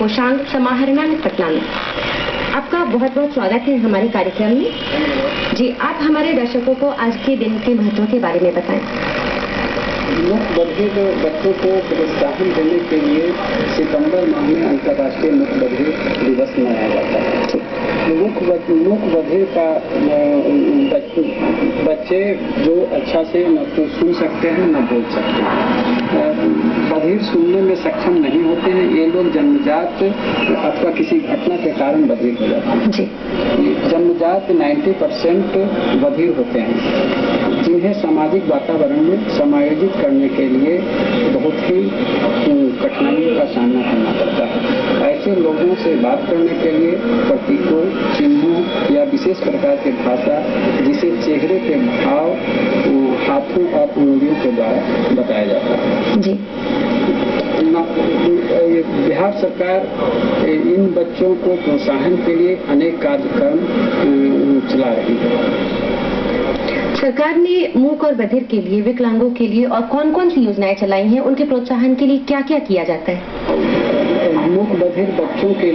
कोषांग समाहरणालय पटना में आपका बहुत बहुत स्वागत है हमारे कार्यक्रम में। जी, आप हमारे दर्शकों को आज के दिन के महत्व के बारे में बताएं। मुख बधिर बच्चों को प्रोत्साहन देने के लिए सितंबर माह में अंतर्राष्ट्रीय मुख बधिर दिवस मनाया जाता है। मुख बधिर का बच्चे जो अच्छा से न तो सुन सकते हैं न बोल सकते हैं। बधिर सुनने में सक्षम नहीं होते हैं। ये लोग जन्मजात अथवा किसी घटना के कारण बधिर हो जाते हैं। जी, जन्मजात 90% बधिर होते हैं, जिन्हें सामाजिक वातावरण में समायोजित करने के लिए बहुत ही कठिनाइयों का सामना करना पड़ता है। ऐसे लोगों से बात करने के लिए प्रतीकों, चिन्हों या विशेष प्रकार की भाषा, जिसे चेहरे के भाव, हाथों और उंगलियों के द्वारा बताया जाता है। जी, बिहार सरकार इन बच्चों को प्रोत्साहन के लिए अनेक कार्यक्रम चला रही है। सरकार ने मूक और बधिर के लिए, विकलांगों के लिए और कौन कौन सी योजनाएं चलाई हैं, उनके प्रोत्साहन के लिए क्या क्या किया जाता है? मूक बधिर बच्चों के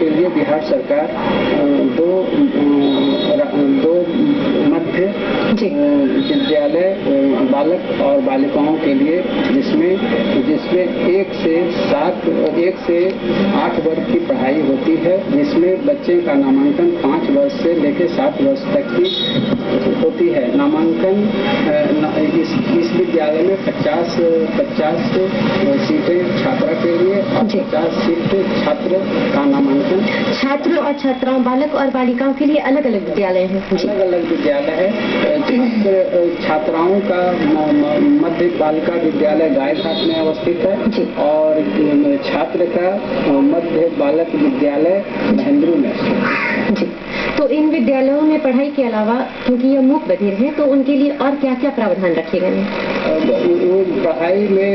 लिए बिहार सरकार दो मध्य विद्यालय बालक और बालिकाओं के लिए, जिसमें 1 से 8 वर्ष की पढ़ाई होती है, जिसमें बच्चे का नामांकन 5 वर्ष से लेकर 7 वर्ष तक की होती है। नामांकन इस विद्यालय में 50 सीटें छात्रा के लिए और 50 सीट छात्र का नामांकन। छात्र और छात्राओं, बालक और बालिकाओं के लिए अलग अलग विद्यालय हैं। अलग अलग विद्यालय है। छात्राओं का मध्य बालिका विद्यालय गायघाट में अवस्थित है और छात्र का मध्य बालक विद्यालय महेंद्रू में जी। तो इन विद्यालयों में पढ़ाई के अलावा, क्योंकि ये मूक बधिर हैं, तो उनके लिए और क्या क्या प्रावधान रखे गए हैं? पढ़ाई में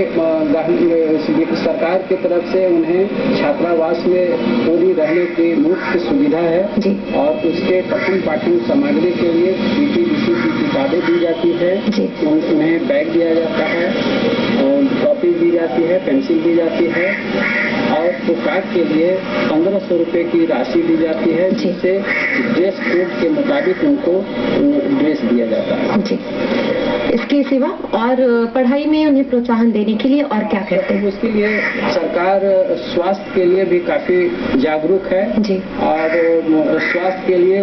सरकार की तरफ से उन्हें छात्रावास में पूरी रहने की मुफ्त सुविधा है जी। और उसके पठन पाठन सामग्री के लिए PTBC की किताबें दी जाती है जी। उन्हें बैग दिया जाता है, कॉपी दी जाती है, पेंसिल दी जाती है और पोशाक के लिए 1500 रुपए की राशि दी जाती है, जिससे ड्रेस कोड के मुताबिक उनको ड्रेस दिया जाता है जी। इसके सिवा और पढ़ाई में उन्हें प्रोत्साहन देने के लिए और क्या करते हैं? उसके लिए सरकार स्वास्थ्य के लिए भी काफी जागरूक है जी। और स्वास्थ्य के लिए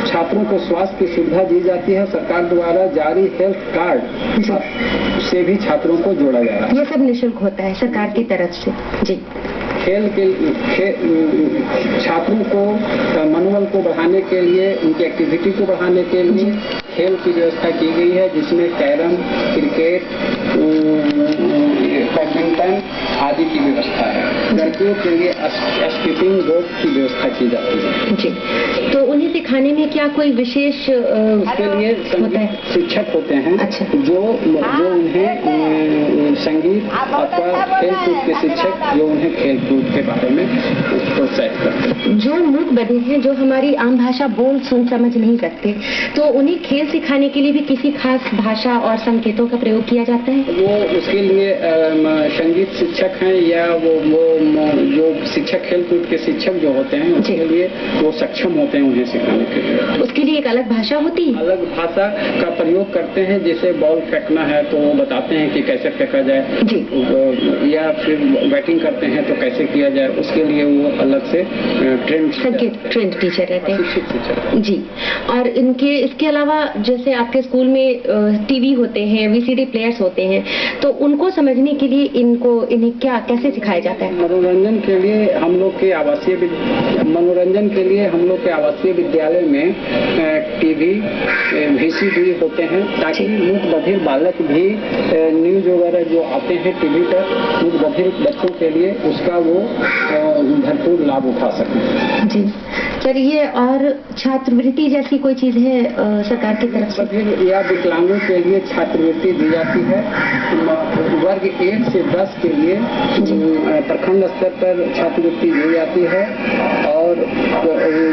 छात्रों को स्वास्थ्य की सुविधा दी जाती है। सरकार द्वारा जारी हेल्थ कार्ड से भी छात्रों को जोड़ा जा रहा है। ये सब निःशुल्क होता है सरकार की तरफ से जी। छात्रों को मनोबल को बढ़ाने के लिए, उनकी एक्टिविटी को बढ़ाने के लिए खेल की व्यवस्था की गई है, जिसमें कैरम, क्रिकेट, बैडमिंटन आदि की व्यवस्था है। लड़कियों के लिए स्कीपिंग रोप की व्यवस्था की जाती है जी। तो उन्हें सिखाने में क्या कोई विशेष उसके लिए शिक्षक होते हैं? अच्छा। जो उन्हें संगीत अथवा खेलकूद के शिक्षक जो उन्हें खेलकूद के बारे में प्रोत्साहित करते हैं। जो मूक बधिर हैं, जो हमारी आम भाषा बोल सुन समझ नहीं सकते, तो उन्हें खेल सिखाने के लिए भी किसी खास भाषा और संकेतों का प्रयोग किया जाता है? वो उसके लिए संगीत शिक्षक हैं या वो जो शिक्षक खेलकूद के शिक्षक जो होते हैं, उसके लिए वो सक्षम होते हैं उन्हें सिखाने के लिए। उसके लिए एक अलग भाषा होती है? अलग भाषा का प्रयोग करते हैं। जैसे बॉल फेंकना है तो वो बताते हैं कि कैसे फेंका जाए जी। या फिर बैटिंग करते हैं तो कैसे किया जाए, उसके लिए वो अलग से ट्रेंड टीचर रहते हैं जी। और इसके अलावा जैसे आपके स्कूल में टीवी होते हैं, VCD प्लेयर्स होते हैं, तो उनको समझने के लिए इन्हें कैसे सिखाया जाता है? मनोरंजन के लिए हम लोग के आवासीय विद्यालय में टीवी, VCD होते हैं, ताकि मूक बधिर बालक भी न्यूज वगैरह जो आते हैं टीवी पर मूक बधिर बच्चों के लिए, उसका वो भरपूर लाभ उठा सकें। जी। सर ये और छात्रवृत्ति जैसी कोई चीज है सरकार की तरफ से? बधिर या विकलांगों के लिए छात्रवृत्ति दी जाती है। वर्ग 1 से 10 के लिए प्रखंड स्तर पर छात्रवृत्ति दी जाती है और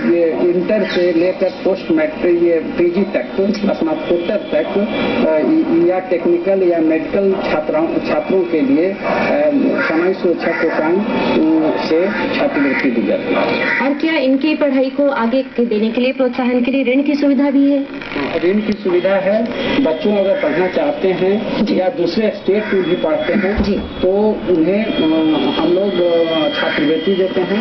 ये इंटर से लेकर पोस्ट मैट्रिक ये पीजी तक स्नातकोत्तर तक या टेक्निकल या मेडिकल छात्रों के लिए सामाजिक सुरक्षा कोषांग से छात्रवृत्ति दी जाती है। और क्या इनकी पढ़ाई को आगे देने के लिए प्रोत्साहन के लिए ऋण की सुविधा भी है? ऋण की सुविधा है। बच्चों अगर पढ़ना चाहते हैं या दूसरे स्टेट में भी पढ़ते हैं तो उन्हें हम लोग छात्रवृत्ति देते हैं।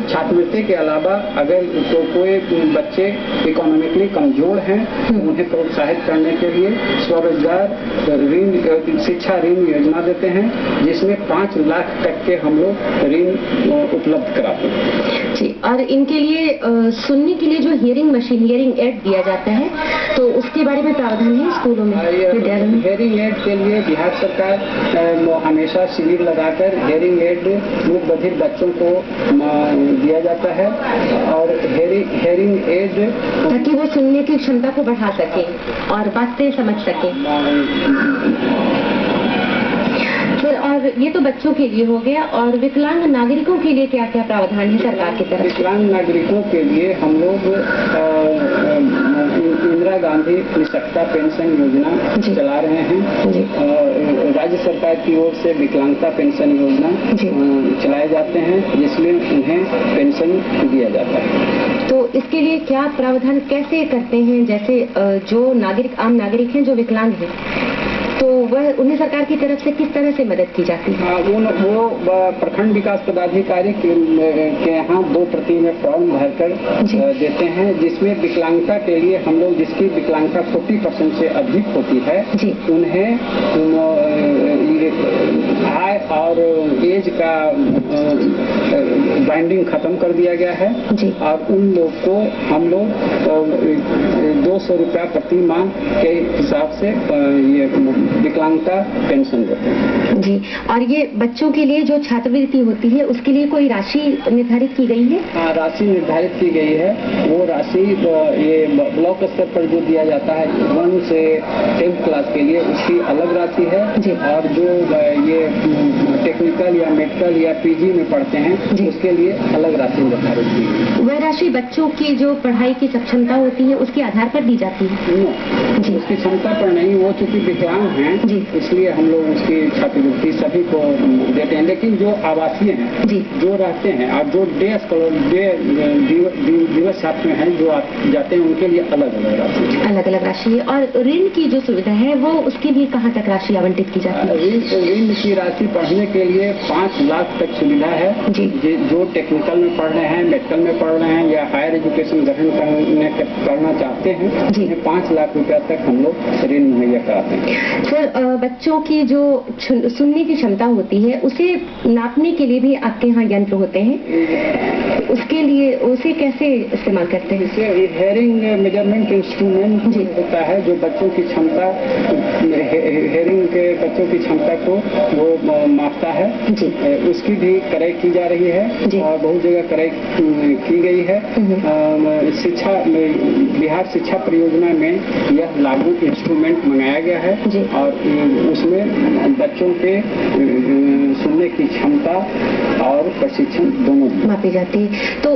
छात्रवृत्ति के अलावा अगर तो कोई बच्चे इकोनॉमिकली कमजोर हैं उन्हें प्रोत्साहित करने के लिए स्वरोजगार ऋण शिक्षा ऋण योजना देते हैं जिसमें 5 लाख तक के हम लोग ऋण उपलब्ध कराते हैं। जी, और इनके लिए सुनने के लिए जो हियरिंग मशीन हियरिंग एड दिया जाता है तो उसके बारे में प्रावधान है स्कूलों में विद्यालयों में? हियरिंग एड के लिए बिहार सरकार हमेशा शिविर लगाकर हियरिंग एड मूक बधिर बच्चों को दिया जाता है और हियरिंग एड ताकि वो सुनने की क्षमता को बढ़ा सके और बातें समझ सके। सर और ये तो बच्चों के लिए हो गया, और विकलांग नागरिकों के लिए क्या क्या प्रावधान है सरकार की तरफ? विकलांग नागरिकों के लिए हम लोग इंदिरा गांधी निःशक्ता पेंशन योजना चला रहे हैं। राज्य सरकार की ओर से विकलांगता पेंशन योजना चलाए जाते हैं जिसमें उन्हें पेंशन दिया जाता है। तो इसके लिए क्या प्रावधान कैसे करते हैं? जैसे जो आम नागरिक हैं जो विकलांग हैं तो वह उन्हें सरकार की तरफ से किस तरह से मदद की जाती है? वो प्रखंड विकास पदाधिकारी के यहाँ 2 प्रति में फॉर्म भरकर देते हैं जिसमें विकलांगता के लिए हम लोग जिसकी विकलांगता 40% से अधिक होती है उन्हें आय और एज का बाइंडिंग खत्म कर दिया गया है और उन लोग को हम लोग 200 रुपया प्रति माह के हिसाब से ये विकलांगता पेंशन देते हैं। जी, और ये बच्चों के लिए जो छात्रवृत्ति होती है उसके लिए कोई राशि निर्धारित की गई है? हाँ, राशि निर्धारित की गई है। वो राशि ये ब्लॉक स्तर पर जो दिया जाता है 1 से 10th क्लास के लिए उसकी अलग राशि है और जो ये टेक्निकल या मेडिकल या पीजी में पढ़ते हैं उसके लिए अलग राशि निर्धारित की गई। वह राशि बच्चों की जो पढ़ाई की सक्षमता होती है उसके आधार पर दी जाती है? जी, उसकी क्षमता पर नहीं, वो चूंकि विकलांग हैं इसलिए हम लोग उसकी छात्रवृत्ति सभी को देते हैं। लेकिन जो आवासीय हैं जो रहते हैं और जो दिवस छात्र हैं जो जाते हैं उनके लिए अलग अलग राशि है। और ऋण की जो सुविधा है वो उसके लिए कहाँ तक राशि आवंटित की जाती है? ऋण की राशि पढ़ने के लिए 5 लाख तक सुविधा है। जो टेक्निकल में पढ़ रहे हैं, मेडिकल में पढ़ रहे हैं या हायर एजुकेशन ग्रहण करना चाहते हैं 5 लाख रुपया तक हम लोग ऋण मुहैया कराते हैं। सर बच्चों की जो सुनने की क्षमता होती है उसे नापने के लिए भी आपके यहाँ यंत्र होते हैं, उसके लिए उसे कैसे इस्तेमाल करते हैं? हेयरिंग मेजरमेंट इंस्ट्रूमेंट होता है जो बच्चों की क्षमता हेयरिंग के बच्चों की क्षमता को वो मापता है। उसकी भी क्रय की जा रही है और बहुत जगह क्रय की गई है। बिहार शिक्षा परियोजना में यह लागू इंस्ट्रूमेंट मंगाया गया है और उसमें बच्चों के सुनने की क्षमता और प्रशिक्षण दोनों मापी जाती है। तो